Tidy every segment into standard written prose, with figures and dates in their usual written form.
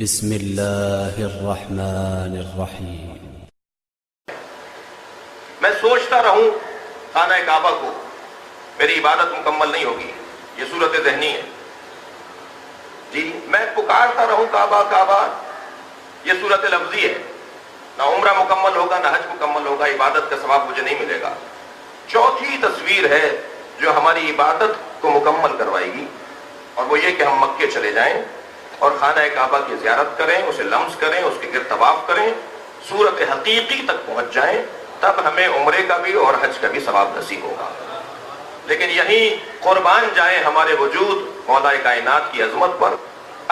بسم اللہ الرحمن الرحیم۔ میں سوچتا رہوں خانہ کعبہ کو، میری عبادت مکمل نہیں ہوگی، یہ صورت ذہنی ہے۔ جی میں پکارتا رہوں کعبہ کعبہ، یہ صورت لفظی ہے۔ نہ عمرہ مکمل ہوگا نہ حج مکمل ہوگا، عبادت کا ثواب مجھے نہیں ملے گا۔ چوتھی تصویر ہے جو ہماری عبادت کو مکمل کروائے گی، اور وہ یہ کہ ہم مکے چلے جائیں اور خانہ کعبہ کی زیارت کریں، اسے لمس کریں، اس کے گرد طواف کریں، صورت حقیقی تک پہنچ جائیں، تب ہمیں عمرے کا بھی اور حج کا بھی ثواب نصیب ہوگا۔ لیکن یہیں قربان جائیں ہمارے وجود مولا کائنات کی عظمت پر۔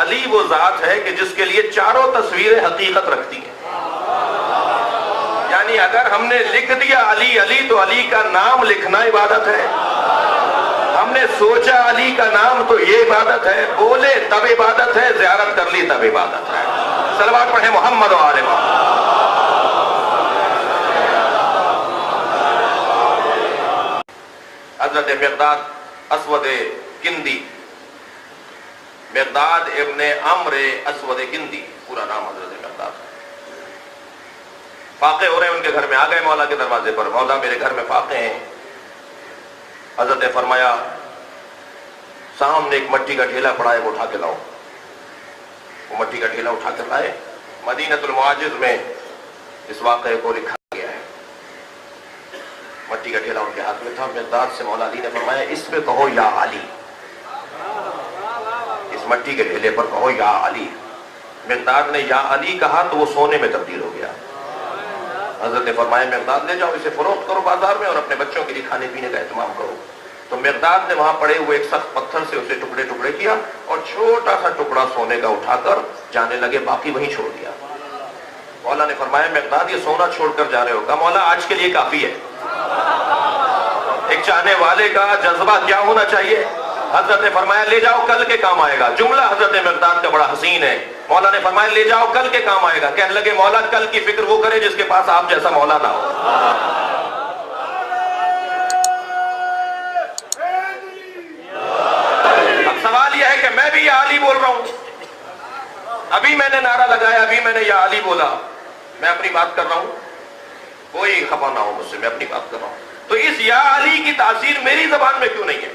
علی وہ ذات ہے کہ جس کے لیے چاروں تصویریں حقیقت رکھتی ہیں۔ یعنی اگر ہم نے لکھ دیا علی علی تو علی کا نام لکھنا عبادت ہے، ہم نے سوچا علی کا نام تو یہ عبادت ہے، بولے تب عبادت ہے، زیارت کر لی تب عبادت ہے۔ صلوات پڑھیں محمد و آل محمد۔ حضرت مقداد اسود کندی، مقداد ابن عمرو اسود کندی پورا نام حضرت مقداد، فاقے ہو رہے ہیں، ان کے گھر میں آ گئے مولا کے دروازے پر، مولا میرے گھر میں فاقے ہیں۔ حضرت نے فرمایا سامنے ایک مٹی کا ڈھیلا پڑا ہے، وہ اٹھا کے لاؤ۔ وہ مٹی کا ڈھیلا اٹھا کر لائے۔ مدینۃ المعاجز میں اس واقعے کو لکھا گیا ہے۔ مٹی کا ڈھیلا ان کے ہاتھ میں تھا، مقداد سے مولا علی نے فرمایا اس پہ کہو یا علی، اس مٹی کے ڈھیلے پر کہو یا علی۔ مقداد نے یا علی کہا تو وہ سونے میں تبدیل ہو گیا۔ حضرت نے فرمایا مقداد لے جاؤ، اسے فروخت کرو بازار میں اور اپنے بچوں کے لیے کھانے پینے کا اہتمام کرو۔ تو مقداد نے وہاں پڑے ہوئے ایک سخت پتھر سے اسے ٹکڑے ٹکڑے کیا اور چھوٹا سا ٹکڑا سونے کا اٹھا کر جانے لگے، باقی وہیں چھوڑ دیا۔ مولا نے فرمایا مقداد یہ سونا چھوڑ کر جا رہے ہو؟ کہا مولا آج کے لیے کافی ہے۔ ایک چاہنے والے کا جذبہ کیا ہونا چاہیے؟ حضرت نے فرمایا لے جاؤ کل کے کام آئے گا۔ جملہ حضرت مقداد کا بڑا حسین ہے۔ مولا نے فرمایا لے جاؤ کل کے کام آئے گا۔ کہنے لگے مولا کل کی فکر وہ کرے جس کے پاس آپ جیسا مولا نہ ہو۔ اب سوال یہ ہے کہ میں بھی یا علی بول رہا ہوں، ابھی میں نے نعرہ لگایا، ابھی میں نے یا علی بولا، میں اپنی بات کر رہا ہوں، کوئی خفا نہ ہو مجھ سے، میں اپنی بات کر رہا ہوں۔ تو اس یا علی کی تاثیر میری زبان میں کیوں نہیں ہے؟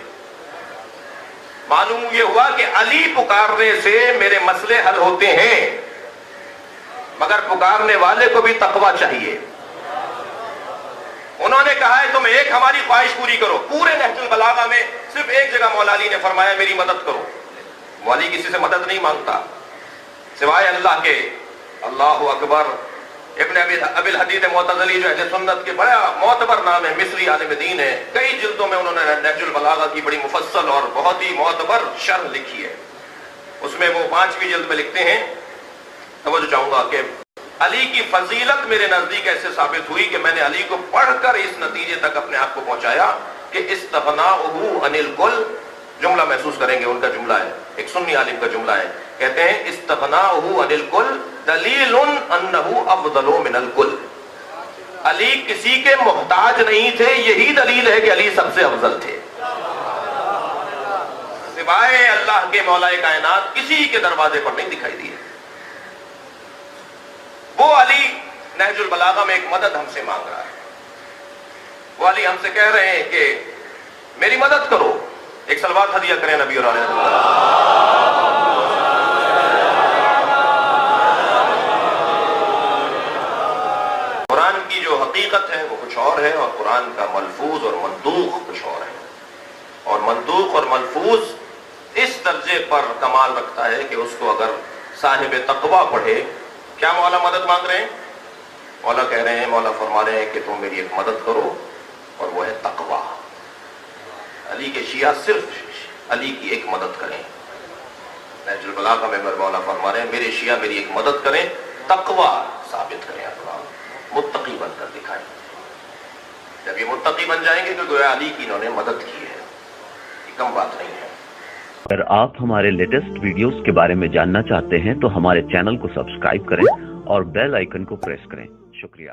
معلوم یہ ہوا کہ علی پکارنے سے میرے مسئلے حل ہوتے ہیں، مگر پکارنے والے کو بھی تقویٰ چاہیے۔ انہوں نے کہا ہے تم ایک ہماری خواہش پوری کرو۔ پورے نہج البلاغہ میں صرف ایک جگہ مولا علی نے فرمایا میری مدد کرو۔ والی کسی سے مدد نہیں مانگتا سوائے اللہ کے۔ اللہ اکبر۔ ابن ابی الحدید معتزلی جو اہل سنت کے بڑا معتبر نام ہے، مصری عالم دین ہے، کئی جلدوں میں انہوں نے نہج البلاغہ کی بڑی مفصل اور بہت ہی معتبر شرح لکھی ہے۔ اس میں وہ 5ویں جلد میں لکھتے ہیں، توجہ چاہوں گا کہ علی کی فضیلت میرے نزدیک ایسے ثابت ہوئی کہ میں نے علی کو پڑھ کر اس نتیجے تک اپنے آپ کو پہنچایا کہ استغناؤہ عن الکل، جملہ محسوس کریں گے ان کا جملہ ہے، ایک سنی عالم کا جملہ ہے، کہتے ہیں استغناؤہ عن الکل دلیل انہ افضل من الکل۔ علی کسی کے محتاج نہیں تھے، یہی دلیل ہے کہ علی سب سے افضل تھے۔ سوائے اللہ کے مولا کائنات کسی کے دروازے پر نہیں دکھائی دیے۔ وہ علی نہج البلاغہ میں ایک مدد ہم سے مانگ رہا ہے۔ وہ علی ہم سے کہہ رہے ہیں کہ میری مدد کرو، ایک صلوات ہدیہ کریں نبی اور علیہ قرآن کی جو حقیقت ہے وہ کچھ اور ہے، اور قرآن کا ملفوظ اور منطوق کچھ اور ہے، اور منطوق اور ملفوظ اس درجے پر کمال رکھتا ہے کہ اس کو اگر صاحب تقویٰ پڑھے۔ کیا مولا مدد مانگ رہے ہیں؟ مولا کہہ رہے ہیں، مولا فرما رہے ہیں کہ تم میری ایک مدد کرو، اور وہ ہے تقویٰ۔ علی کے شیعہ صرف علی کی ایک مدد کریں۔ نہج البلاغہ میں مولا فرما رہے ہیں میرے شیعہ میری ایک مدد کریں، تقویٰ ثابت کریں، اپنا متقی بن کر دکھائیں۔ جب یہ متقی بن جائیں گے تو گویا علی کی انہوں نے مدد کی ہے، یہ کم بات نہیں ہے۔ اگر آپ ہمارے لیٹسٹ ویڈیوز کے بارے میں جاننا چاہتے ہیں تو ہمارے چینل کو سبسکرائب کریں اور بیل آئیکن کو پریس کریں۔ شکریہ۔